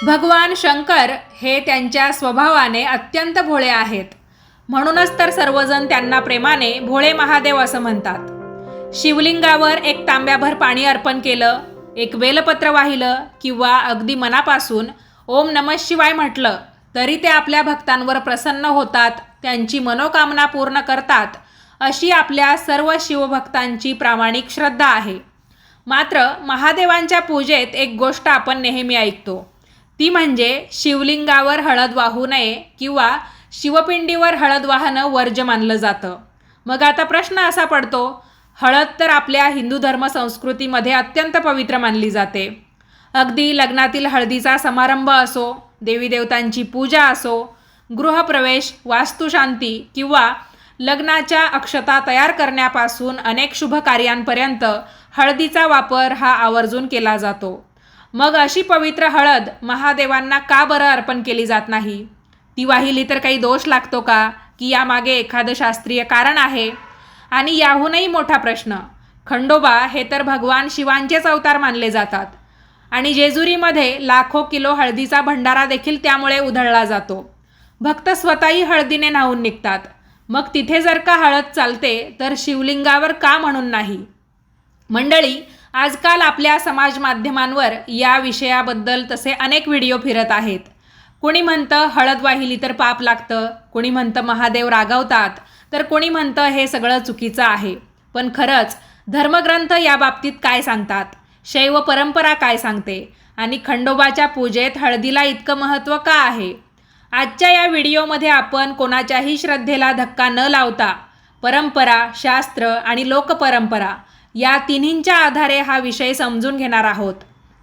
भगवान शंकर हे त्यांच्या स्वभावाने अत्यंत भोळे आहेत. म्हणूनच तर सर्वजण त्यांना प्रेमाने भोळे महादेव असं म्हणतात. शिवलिंगावर एक तांब्याभर पाणी अर्पण केलं, एक बेलपत्र वाहिलं किंवा अगदी मनापासून ओम नमः शिवाय म्हटलं तरी ते आपल्या भक्तांवर प्रसन्न होतात, त्यांची मनोकामना पूर्ण करतात, अशी आपल्या सर्व शिवभक्तांची प्रामाणिक श्रद्धा आहे. मात्र महादेवांच्या पूजेत एक गोष्ट आपण नेहमी ऐकतो, ती म्हणजे शिवलिंगावर हळद वाहू नये किंवा शिवपिंडीवर हळद वाहणं वर्ज्य मानलं जातं. मग आता प्रश्न असा पडतो, हळद तर आपल्या हिंदू धर्म संस्कृतीमध्ये अत्यंत पवित्र मानली जाते. अगदी लग्नातील हळदीचा समारंभ असो, देवी देवतांची पूजा असो, गृहप्रवेश, वास्तुशांती किंवा लग्नाच्या अक्षता तयार करण्यापासून अनेक शुभ कार्यांपर्यंत हळदीचा वापर हा आवर्जून केला जातो. मग अशी पवित्र हळद महादेवांना का बरं अर्पण केली जात नाही? ती वाहिली तर काही दोष लागतो का, की यामागे एखादं शास्त्रीय कारण आहे? आणि याहूनही मोठा प्रश्न, खंडोबा हे तर भगवान शिवांचेच अवतार मानले जातात आणि जेजुरीमध्ये लाखो किलो हळदीचा भंडारा देखील त्यामुळे उधळला जातो. भक्त स्वतःही हळदीने न्हावून निघतात. मग तिथे जर का हळद चालते तर शिवलिंगावर का म्हणून नाही? मंडळी, आजकाल आपल्या समाज माध्यमांवर या विषयाबद्दल तसे अनेक व्हिडिओ फिरत आहेत. कोणी म्हणतं हळद वाहिली तर पाप लागतं, कोणी म्हणतं महादेव रागावतात, तर कोणी म्हणतं हे सगळं चुकीचं आहे. पण खरंच धर्मग्रंथ या बाबतीत काय सांगतात? शैव परंपरा काय सांगते? आणि खंडोबाच्या पूजेत हळदीला इतकं महत्त्व का आहे? आजच्या या व्हिडिओमध्ये आपण कोणाच्याही श्रद्धेला धक्का न लावता परंपरा, शास्त्र आणि लोकपरंपरा या तिन्हींच्या आधारे हा विषय समजून घेणार आहोत.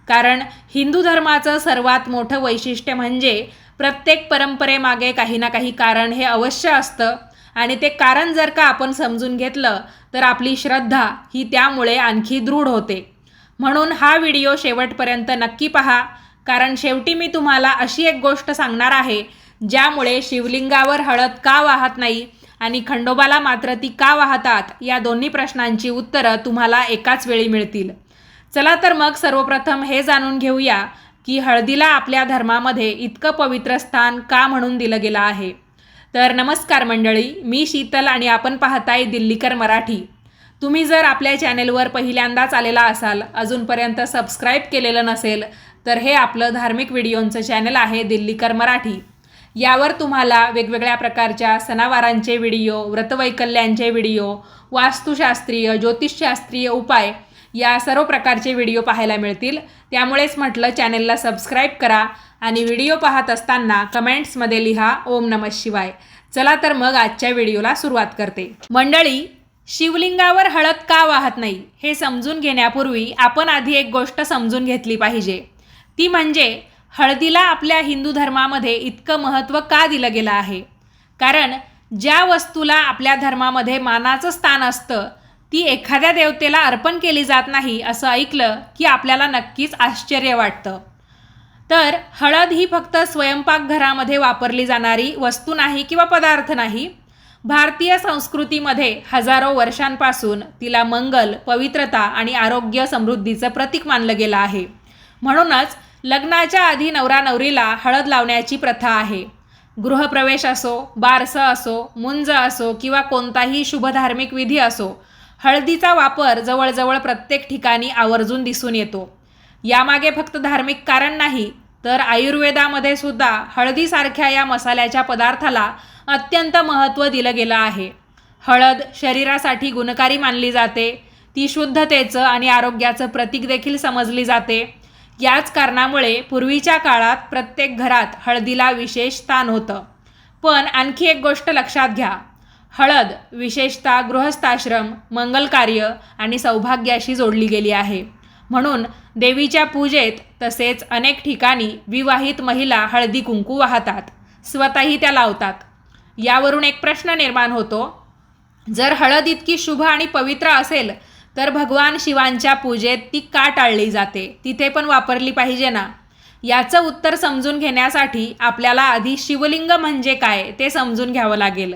कारण हिंदू धर्माचं सर्वात मोठं वैशिष्ट्य म्हणजे प्रत्येक परंपरेमागे काही ना काही कारण हे अवश्य असतं आणि ते कारण जर का आपण समजून घेतलं तर आपली श्रद्धा ही त्यामुळे आणखी दृढ होते. म्हणून हा व्हिडिओ शेवटपर्यंत नक्की पहा, कारण शेवटी मी तुम्हाला अशी एक गोष्ट सांगणार आहे ज्यामुळे शिवलिंगावर हळद का वाहत नाही आणि खंडोबाला मात्र ती का वाहतात, या दोन्ही प्रश्नांची उत्तरं तुम्हाला एकाच वेळी मिळतील. चला तर मग सर्वप्रथम हे जाणून घेऊया की हळदीला आपल्या धर्मामध्ये इतकं पवित्र स्थान का म्हणून दिलं गेलं आहे. तर नमस्कार मंडळी, मी शीतल आणि आपण पाहताय दिल्लीकर मराठी. तुम्ही जर आपल्या चॅनेलवर पहिल्यांदाच आलेला असाल, अजूनपर्यंत सबस्क्राईब केलेलं नसेल, तर हे आपलं धार्मिक व्हिडिओंचं चॅनल आहे दिल्लीकर मराठी. यावर तुम्हाला वेगवेगळ्या प्रकारच्या सणावारांचे व्हिडिओ, व्रतवैकल्यांचे व्हिडिओ, वास्तुशास्त्रीय, ज्योतिषशास्त्रीय उपाय या सर्व प्रकारचे व्हिडिओ पाहायला मिळतील. त्यामुळेच म्हटलं चॅनेलला सबस्क्राईब करा आणि व्हिडिओ पाहत असताना कमेंट्समध्ये लिहा ओम नमः शिवाय. चला तर मग आजच्या व्हिडिओला सुरुवात करते. मंडळी, शिवलिंगावर हळद का वाहत नाही हे समजून घेण्यापूर्वी आपण आधी एक गोष्ट समजून घेतली पाहिजे, ती म्हणजे हळदीला आपल्या हिंदू धर्मामध्ये इतकं महत्त्व का दिलं गेलं आहे. कारण ज्या वस्तूला आपल्या धर्मामध्ये मानाचं स्थान असतं ती एखाद्या देवतेला अर्पण केली जात नाही असं ऐकलं की आपल्याला नक्कीच आश्चर्य वाटतं. तर हळद ही फक्त स्वयंपाकघरामध्ये वापरली जाणारी वस्तू नाही किंवा पदार्थ नाही. भारतीय संस्कृतीमध्ये हजारो वर्षांपासून तिला मंगल, पवित्रता आणि आरोग्य समृद्धीचं प्रतीक मानलं गेलं आहे. म्हणूनच लग्नाच्या आधी नवरा नवरीला हळद लावण्याची प्रथा आहे. गृहप्रवेश असो, बारसं असो, मुंज असो किंवा कोणताही शुभ धार्मिक विधी असो, हळदीचा वापर जवळजवळ प्रत्येक ठिकाणी आवर्जून दिसून येतो. यामागे फक्त धार्मिक कारण नाही, तर आयुर्वेदामध्ये सुद्धा हळदीसारख्या या मसाल्याच्या पदार्थाला अत्यंत महत्त्व दिलं गेलं आहे. हळद शरीरासाठी गुणकारी मानली जाते. ती शुद्धतेचं आणि आरोग्याचं प्रतीक देखील समजली जाते. याच कारणामुळे पूर्वीच्या काळात प्रत्येक घरात हळदीला विशेष स्थान होतं. पण आणखी एक गोष्ट लक्षात घ्या, हळद विशेषतः गृहस्थाश्रम, मंगलकार्य आणि सौभाग्याशी जोडली गेली आहे. म्हणून देवीच्या पूजेत तसेच अनेक ठिकाणी विवाहित महिला हळदी कुंकू वाहतात, स्वतःही त्या लावतात. यावरून एक प्रश्न निर्माण होतो, जर हळद इतकी शुभ आणि पवित्र असेल तर भगवान शिवांच्या पूजेत ती का टाळली जाते? तिथे पण वापरली पाहिजे ना. याचं उत्तर समजून घेण्यासाठी आपल्याला आधी शिवलिंग म्हणजे काय ते समजून घ्यावं लागेल.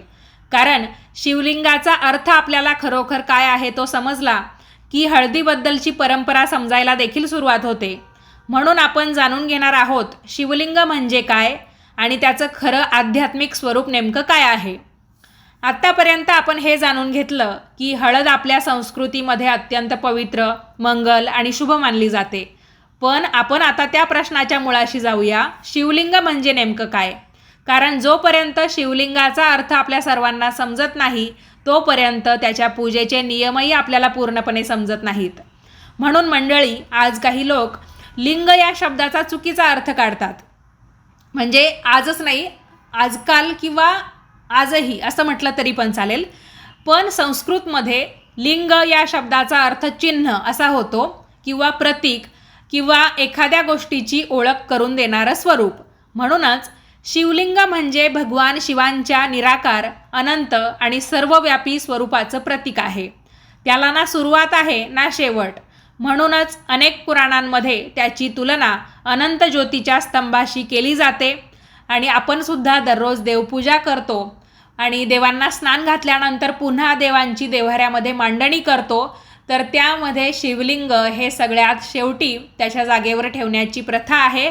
कारण शिवलिंगाचा अर्थ आपल्याला खरोखर काय आहे तो समजला की हळदीबद्दलची परंपरा समजायला देखील सुरुवात होते. म्हणून आपण जाणून घेणार आहोत शिवलिंग म्हणजे काय आणि त्याचं खरं आध्यात्मिक स्वरूप नेमकं काय आहे. आत्तापर्यंत आपण हे जाणून घेतलं की हळद आपल्या संस्कृतीमध्ये अत्यंत पवित्र, मंगल आणि शुभ मानली जाते. पण आपण आता त्या प्रश्नाच्या मुळाशी जाऊया, शिवलिंग म्हणजे नेमकं काय. कारण जोपर्यंत शिवलिंगाचा अर्थ आपल्या सर्वांना समजत नाही तोपर्यंत त्याच्या पूजेचे नियमही आपल्याला पूर्णपणे समजत नाहीत. म्हणून मंडळी, आज काही लोक लिंग या शब्दाचा चुकीचा अर्थ काढतात. म्हणजे आजच नाही, आजकाल किंवा आजही असं म्हटलं तरी पण चालेल. पण संस्कृतमध्ये लिंग या शब्दाचा अर्थ चिन्ह असा होतो किंवा प्रतीक किंवा एखाद्या गोष्टीची ओळख करून देणारं स्वरूप. म्हणूनच शिवलिंग म्हणजे भगवान शिवांच्या निराकार, अनंत आणि सर्वव्यापी स्वरूपाचं प्रतीक आहे. त्याला ना सुरुवात आहे ना शेवट. म्हणूनच अनेक पुराणांमध्ये त्याची तुलना अनंत ज्योतीच्या स्तंभाशी केली जाते. आणि आपण सुद्धा दररोज देवपूजा करतो आणि देवांना स्नान घातल्यानंतर पुन्हा देवांची देव्हाऱ्यामध्ये मांडणी करतो. तर त्यामध्ये शिवलिंग हे सगळ्यात शेवटी त्याच्या जागेवर ठेवण्याची प्रथा आहे.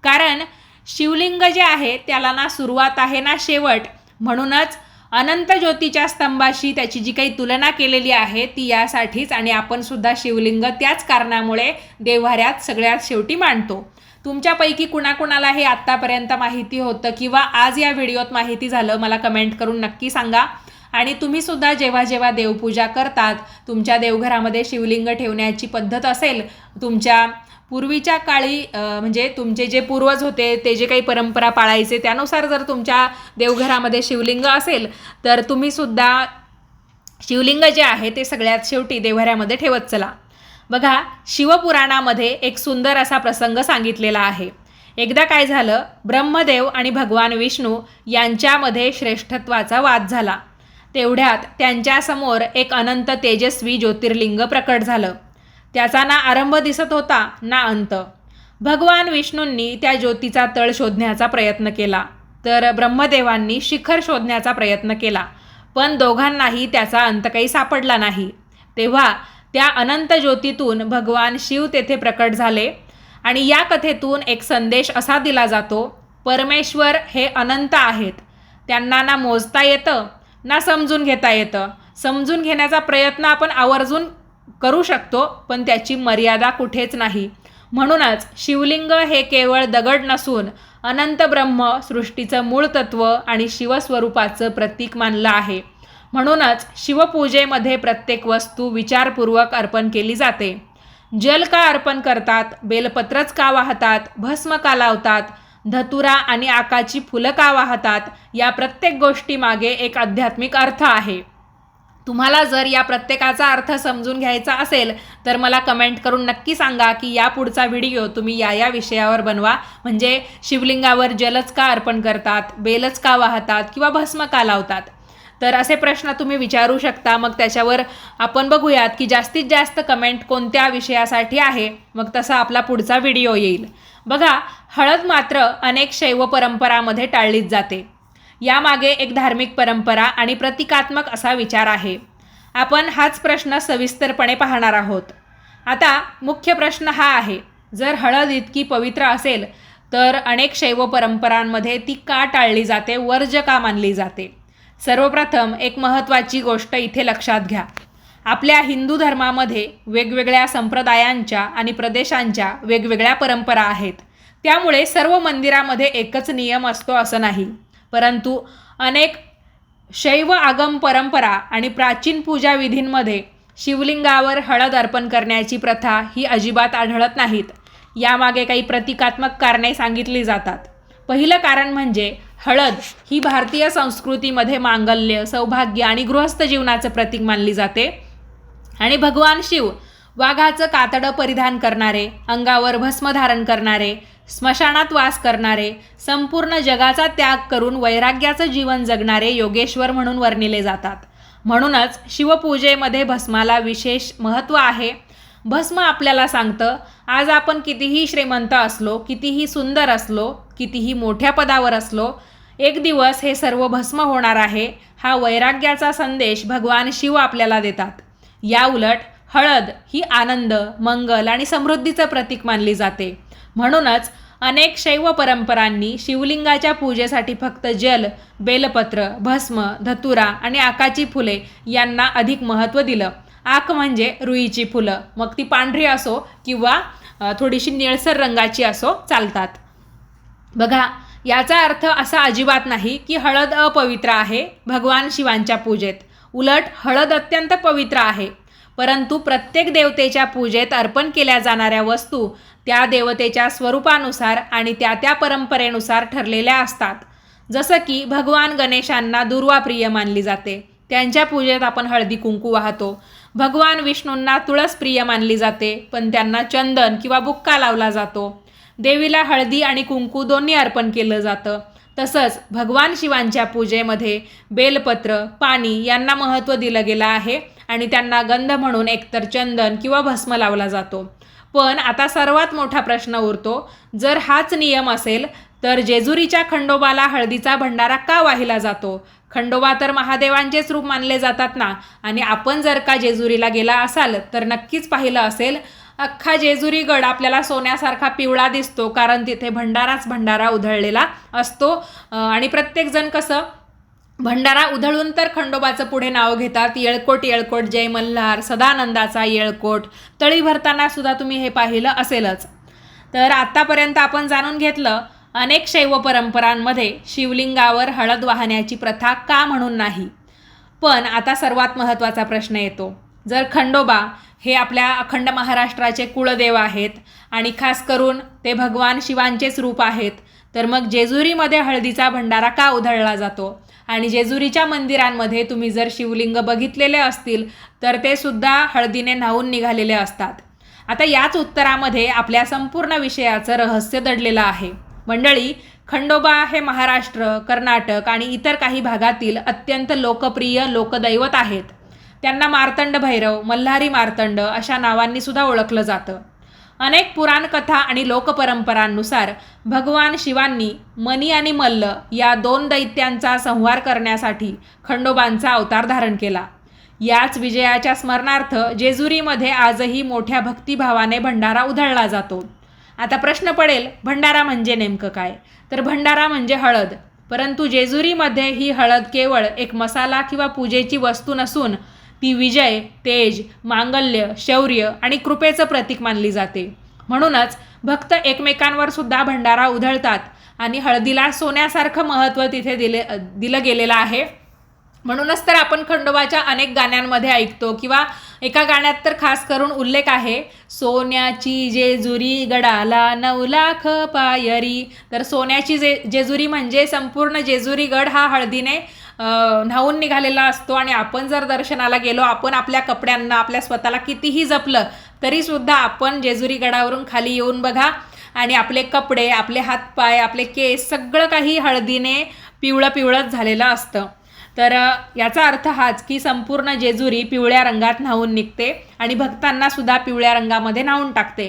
कारण शिवलिंग जे आहे त्याला ना सुरुवात आहे ना शेवट. म्हणूनच अनंत ज्योतीच्या स्तंभाशी त्याची जी काही तुलना केलेली आहे ती यासाठीच. आणि आपण सुद्धा शिवलिंग त्याच कारणामुळे देव्हाऱ्यात सगळ्यात शेवटी मांडतो. तुमच्यापैकी कुणाकुणाला हे आत्तापर्यंत माहिती होतं किंवा आज या व्हिडिओत माहिती झालं, मला कमेंट करून नक्की सांगा. आणि तुम्हीसुद्धा जेव्हा जेव्हा देवपूजा करतात, तुमच्या देवघरामध्ये शिवलिंग ठेवण्याची पद्धत असेल, तुमच्या पूर्वीच्या काळी म्हणजे तुमचे जे पूर्वज होते ते जे काही परंपरा पाळायचे त्यानुसार जर तुमच्या देवघरामध्ये शिवलिंग असेल तर तुम्हीसुद्धा शिवलिंग जे आहे ते सगळ्यात शेवटी देव्हाऱ्यामध्ये ठेवत चला. बघा, शिवपुराणामध्ये एक सुंदर असा प्रसंग सांगितलेला आहे. एकदा काय झालं, ब्रह्मदेव आणि भगवान विष्णू यांच्यामध्ये श्रेष्ठत्वाचा वाद झाला. तेवढ्यात त्यांच्यासमोर एक अनंत तेजस्वी ज्योतिर्लिंग प्रकट झालं. त्याचा ना आरंभ दिसत होता ना अंत. भगवान विष्णूंनी त्या ज्योतीचा तळ शोधण्याचा प्रयत्न केला तर ब्रह्मदेवांनी शिखर शोधण्याचा प्रयत्न केला. पण दोघांनाही त्याचा अंत काही सापडला नाही. तेव्हा त्या अनंत ज्योतीतून भगवान शिव तेथे प्रकट झाले. आणि या कथेतून एक संदेश असा दिला जातो, परमेश्वर हे अनंत आहेत. त्यांना ना मोजता येतं ना समजून घेता येतं. समजून घेण्याचा प्रयत्न आपण आवर्जून करू शकतो पण त्याची मर्यादा कुठेच नाही. म्हणूनच शिवलिंग हे केवळ दगड नसून अनंत ब्रह्म, सृष्टीचं मूळ तत्व आणि शिवस्वरूपाचं प्रतीक मानलं आहे. म्हणूनच शिवपूजेमध्ये प्रत्येक वस्तू विचारपूर्वक अर्पण केली जाते. जल का अर्पण करतात, बेलपत्रच का वाहतात, भस्म का लावतात, धतुरा आणि आकाची फुलं का वाहतात, या प्रत्येक गोष्टीमागे एक आध्यात्मिक अर्थ आहे. तुम्हाला जर या प्रत्येकाचा अर्थ समजून घ्यायचा असेल तर मला कमेंट करून नक्की सांगा की या पुढचा व्हिडिओ तुम्ही या विषयावर बनवा. म्हणजे शिवलिंगावर जलच का अर्पण करतात, बेलच का वाहतात किंवा भस्म का लावतात, तर असे प्रश्न तुम्ही विचारू शकता. मग त्याच्यावर आपण बघूयात की जास्तीत जास्त कमेंट कोणत्या विषयासाठी आहे, मग तसा आपला पुढचा व्हिडिओ येईल. बघा, हळद मात्र अनेक शैव परंपरामध्ये टाळलीच जाते. यामागे एक धार्मिक परंपरा आणि प्रतिकात्मक असा विचार आहे. आपण हाच प्रश्न सविस्तरपणे पाहणार आहोत. आता मुख्य प्रश्न हा आहे, जर हळद इतकी पवित्र असेल तर अनेक शैव परंपरांमध्ये ती का टाळली जाते, वर्ज्य का मानली जाते. सर्वप्रथम एक महत्त्वाची गोष्ट इथे लक्षात घ्या. आपल्या हिंदू धर्मामध्ये वेगवेगळ्या संप्रदायांच्या आणि प्रदेशांच्या वेगवेगळ्या परंपरा आहेत. त्यामुळे सर्व मंदिरामध्ये एकच नियम असतो असं नाही. परंतु अनेक शैव आगम परंपरा आणि प्राचीन पूजा विधींमध्ये शिवलिंगावर हळद अर्पण करण्याची प्रथा ही अजिबात आढळत नाहीत. यामागे काही प्रतिकात्मक कारणे सांगितली जातात. पहिलं कारण म्हणजे हळद ही भारतीय संस्कृतीमध्ये मांगल्य, सौभाग्य आणि गृहस्थ जीवनाचं प्रतीक मानली जाते. आणि भगवान शिव वाघाचं कातडं परिधान करणारे, अंगावर भस्म धारण करणारे, स्मशानात वास करणारे, संपूर्ण जगाचा त्याग करून वैराग्याचं जीवन जगणारे योगेश्वर म्हणून वर्णिले जातात. म्हणूनच शिवपूजेमध्ये भस्माला विशेष महत्त्व आहे. भस्म आपल्याला सांगतं, आज आपण कितीही श्रीमंत असलो, कितीही सुंदर असलो, कितीही मोठ्या पदावर असलो, एक दिवस हे सर्व भस्म होणार आहे. हा वैराग्याचा संदेश भगवान शिव आपल्याला देतात. या उलट हळद ही आनंद, मंगल आणि समृद्धीचं प्रतीक मानली जाते. म्हणूनच अनेक शैव परंपरांनी शिवलिंगाच्या पूजेसाठी फक्त जल, बेलपत्र, भस्म, धतुरा आणि आकाची फुले यांना अधिक महत्त्व दिलं. आक म्हणजे रुईची फुलं, मग ती पांढरी असो किंवा थोडीशी निळसर रंगाची असो चालतात. बघा, याचा अर्थ असा अजिबात नाही की हळद अपवित्र आहे भगवान शिवांच्या पूजेत. उलट हळद अत्यंत पवित्र आहे. परंतु प्रत्येक देवतेच्या पूजेत अर्पण केल्या जाणाऱ्या वस्तू त्या देवतेच्या स्वरूपानुसार आणि त्या परंपरेनुसार ठरलेल्या असतात. जसं की भगवान गणेशांना दुर्वा प्रिय मानली जाते, त्यांच्या पूजेत आपण हळदी कुंकू वाहतो. भगवान विष्णूंना तुळस प्रिय मानली जाते, पण त्यांना चंदन किंवा बुक्का लावला जातो. देवीला हळदी आणि कुंकू दोन्ही अर्पण केलं जातं. तसंच भगवान शिवांच्या पूजेमध्ये बेलपत्र, पाणी यांना महत्त्व दिलं गेलं आहे आणि त्यांना गंध म्हणून एकतर चंदन किंवा भस्म लावला जातो. पण आता सर्वात मोठा प्रश्न उरतो, जर हाच नियम असेल तर जेजुरीच्या खंडोबाला हळदीचा भंडारा का वाहिला जातो? खंडोबा तर महादेवांचेच रूप मानले जातात ना. आणि आपण जर का जेजुरीला गेला असाल तर नक्कीच पाहिलं असेल, अख्खा जेजुरी गड आपल्याला सोन्यासारखा पिवळा दिसतो, कारण तिथे भंडारा उधळलेला असतो. आणि प्रत्येकजण कसं भंडारा उधळून तर खंडोबाचं पुढे नाव घेतात, येळकोट येळकोट जय मल्हार, सदानंदाचा येळकोट. तळी भरताना सुद्धा तुम्ही हे पाहिलं असेलच. तर आत्तापर्यंत आपण जाणून घेतलं अनेक शैव परंपरांमध्ये शिवलिंगावर हळद वाहण्याची प्रथा का म्हणून नाही. पण आता सर्वात महत्त्वाचा प्रश्न येतो, जर खंडोबा हे आपल्या अखंड महाराष्ट्राचे कुळदेव आहेत आणि खास करून ते भगवान शिवांचेच रूप आहेत, तर मग जेजुरीमध्ये हळदीचा भंडारा का उधळला जातो? आणि जेजुरीच्या मंदिरांमध्ये तुम्ही जर शिवलिंग बघितलेले असतील तर ते सुद्धा हळदीने न्हावून निघालेले असतात. आता याच उत्तरामध्ये आपल्या संपूर्ण विषयाचं रहस्य दडलेलं आहे. मंडळी, खंडोबा हे महाराष्ट्र, कर्नाटक आणि इतर काही भागातील अत्यंत लोकप्रिय लोकदैवत आहेत. त्यांना मार्तंड भैरव, मल्हारी मार्तंड अशा नावांनी सुद्धा ओळखलं जातं. अनेक पुराण कथा आणि लोकपरंपरांनुसार भगवान शिवांनी मनी आणि मल्ल या 2 दैत्यांचा संहार करण्यासाठी खंडोबांचा अवतार धारण केला. याच विजयाच्या स्मरणार्थ जेजुरीमध्ये आजही मोठ्या भक्तिभावाने भंडारा उधळला जातो. आता प्रश्न पडेल, भंडारा म्हणजे नेमकं काय? तर भंडारा म्हणजे हळद. परंतु जेजुरीमध्ये ही हळद केवळ एक मसाला किंवा पूजेची वस्तू नसून ती विजय, तेज, मांगल्य, शौर्य आणि कृपेचं प्रतीक मानली जाते. म्हणूनच भक्त एकमेकांवर सुद्धा भंडारा उधळतात आणि हळदीला सोन्यासारखं महत्त्व तिथे दिलं गेलेलं आहे. म्हणूनच तर आपण खंडोबाच्या अनेक गाण्यांमध्ये ऐकतो किंवा एका गाण्यात तर खास करून उल्लेख आहे, सोन्याची जेजुरी गडाला 9 लाख पायरी. तर सोन्याची जेजुरी म्हणजे संपूर्ण जेजुरी गड हा हळदीने न्हावून निघालेला असतो. आणि आपण जर दर्शनाला गेलो, आपण आपल्या कपड्यांना, आपल्या स्वतःला कितीही जपलं तरीसुद्धा आपण जेजुरी गडावरून खाली येऊन बघा आणि आपले कपडे, आपले हातपाय, आपले केस सगळं काही हळदीने पिवळंच झालेलं असतं. तर याचा अर्थ हाच की संपूर्ण जेजुरी पिवळ्या रंगात न्हावून निघते आणि भक्तांना सुद्धा पिवळ्या रंगामध्ये न्हावून टाकते.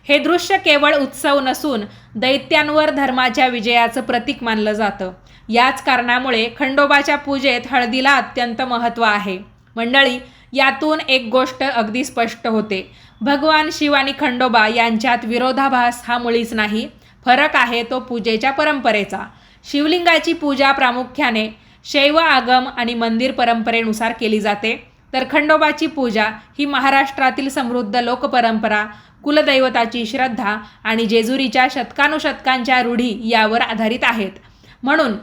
हे दृश्य केवळ उत्सव नसून दैत्यांवर धर्माच्या विजयाचं प्रतीक मानलं जातं. याच कारणामुळे खंडोबाच्या पूजेत हळदीला अत्यंत महत्त्व आहे. मंडळी, यातून एक गोष्ट अगदी स्पष्ट होते, भगवान शिव आणि खंडोबा यांच्यात विरोधाभास हा मुळीच नाही. फरक आहे तो पूजेच्या परंपरेचा. शिवलिंगाची पूजा प्रामुख्याने शैव आगम आणि मंदिर परंपरेनुसार केली जाते, तर खंडोबाची पूजा ही महाराष्ट्रातील समृद्ध लोकपरंपरा, कुलदैवताची श्रद्धा आणि जेजुरीच्या शतकानुशतकांच्या रूढी यावर आधारित आहेत. म्हणून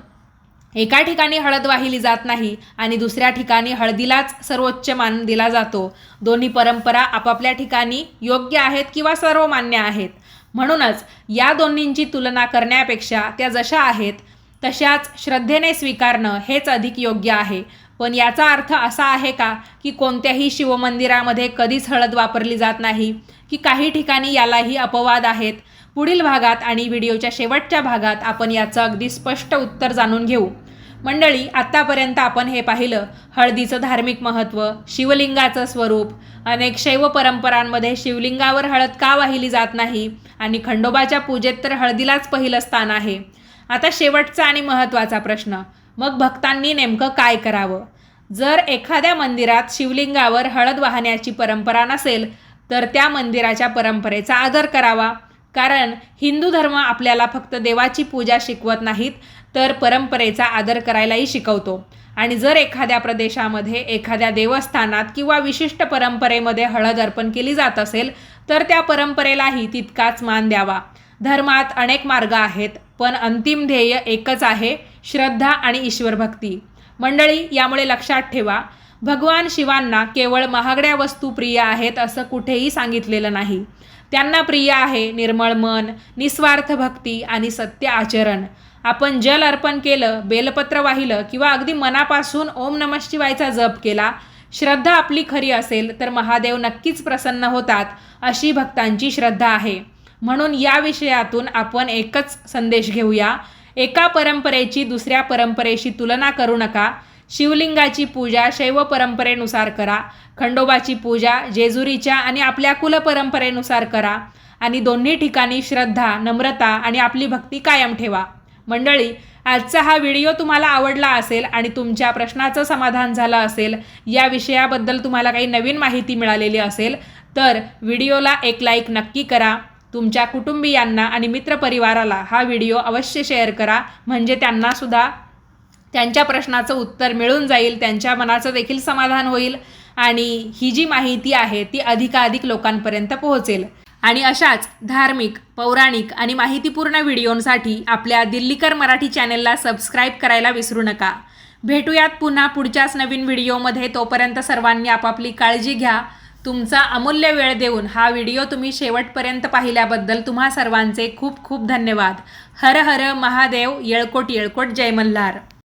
एका ठिकाणी हळद वाहिली जात नाही आणि दुसऱ्या ठिकाणी हळदीलाच सर्वोच्च मान दिला जातो. दोन्ही परंपरा आपापल्या ठिकाणी योग्य आहेत किंवा सर्वमान्य आहेत. म्हणूनच या दोन्हींची तुलना करण्यापेक्षा त्या जशा आहेत तशाच श्रद्धेने स्वीकारणं हेच अधिक योग्य आहे. पण याचा अर्थ असा आहे का की कोणत्याही शिवमंदिरामध्ये कधीच हळद वापरली जात नाही, की काही ठिकाणी यालाही अपवाद आहेत? पुढील भागात आणि व्हिडिओच्या शेवटच्या भागात आपण याचं अगदी स्पष्ट उत्तर जाणून घेऊ. मंडळी, आत्तापर्यंत आपण हे पाहिलं हळदीचं धार्मिक महत्त्व, शिवलिंगाचं स्वरूप, अनेक शैव परंपरांमध्ये शिवलिंगावर हळद का वाहिली जात नाही आणि खंडोबाच्या पूजेत तर हळदीलाच पहिलं स्थान आहे. आता शेवटचा आणि महत्त्वाचा प्रश्न, मग भक्तांनी नेमकं काय करावं? जर एखाद्या मंदिरात शिवलिंगावर हळद वाहण्याची परंपरा नसेल तर त्या मंदिराच्या परंपरेचा आदर करावा. कारण हिंदू धर्म आपल्याला फक्त देवाची पूजा शिकवत नाहीत तर परंपरेचा आदर करायलाही शिकवतो. आणि जर एखाद्या प्रदेशामध्ये एखाद्या देवस्थानात किंवा विशिष्ट परंपरेमध्ये हळद अर्पण केली जात असेल तर त्या परंपरेलाही तितकाच मान द्यावा. धर्मात अनेक मार्ग आहेत, पण अंतिम ध्येय एकच आहे, श्रद्धा आणि ईश्वरभक्ती. मंडळी, यामुळे लक्षात ठेवा, भगवान शिवांना केवळ महागड्या वस्तू प्रिय आहेत असं कुठेही सांगितलेलं नाही. त्यांना प्रिय आहे निर्मळ मन, निस्वार्थ भक्ती आणि सत्य आचरण. आपण जल अर्पण केलं, बेलपत्र वाहिलं किंवा अगदी मनापासून ओम नमः शिवायचा जप केला, श्रद्धा आपली खरी असेल तर महादेव नक्कीच प्रसन्न होतात, अशी भक्तांची श्रद्धा आहे. म्हणून या विषयातून आपण एकच संदेश घेऊया, एका परंपरेची दुसऱ्या परंपरेशी तुलना करू नका. शिवलिंगाची पूजा शैव परंपरेनुसार करा, खंडोबाची पूजा जेजुरीच्या आणि आपल्या कुलपरंपरेनुसार करा आणि दोन्ही ठिकाणी श्रद्धा, नम्रता आणि आपली भक्ती कायम ठेवा. मंडळी, आजचा हा व्हिडिओ तुम्हाला आवडला असेल आणि तुमच्या प्रश्नाचं समाधान झालं असेल, या विषयाबद्दल तुम्हाला काही नवीन माहिती मिळालेली असेल तर व्हिडिओला एक लाईक नक्की करा. तुमच्या कुटुंबियांना आणि मित्रपरिवाराला हा व्हिडिओ अवश्य शेअर करा, म्हणजे त्यांनासुद्धा त्यांच्या प्रश्नाचं उत्तर मिळून जाईल, त्यांच्या मनाचं देखील समाधान होईल आणि ही जी माहिती आहे ती अधिकाधिक लोकांपर्यंत पोहोचेल. आणि अशाच धार्मिक, पौराणिक आणि माहितीपूर्ण व्हिडिओंसाठी आपल्या दिल्लीकर मराठी चॅनेलला सबस्क्राईब करायला विसरू नका. भेटूयात पुन्हा पुढच्याच नवीन व्हिडिओमध्ये. तोपर्यंत सर्वांनी आपापली काळजी घ्या. तुमचा अमूल्य वेळ देऊन हा व्हिडिओ तुम्ही शेवटपर्यंत पाहिल्याबद्दल तुम्हा सर्वांचे खूप खूप धन्यवाद. हर हर महादेव. येळकोट येळकोट. जय मल्हार.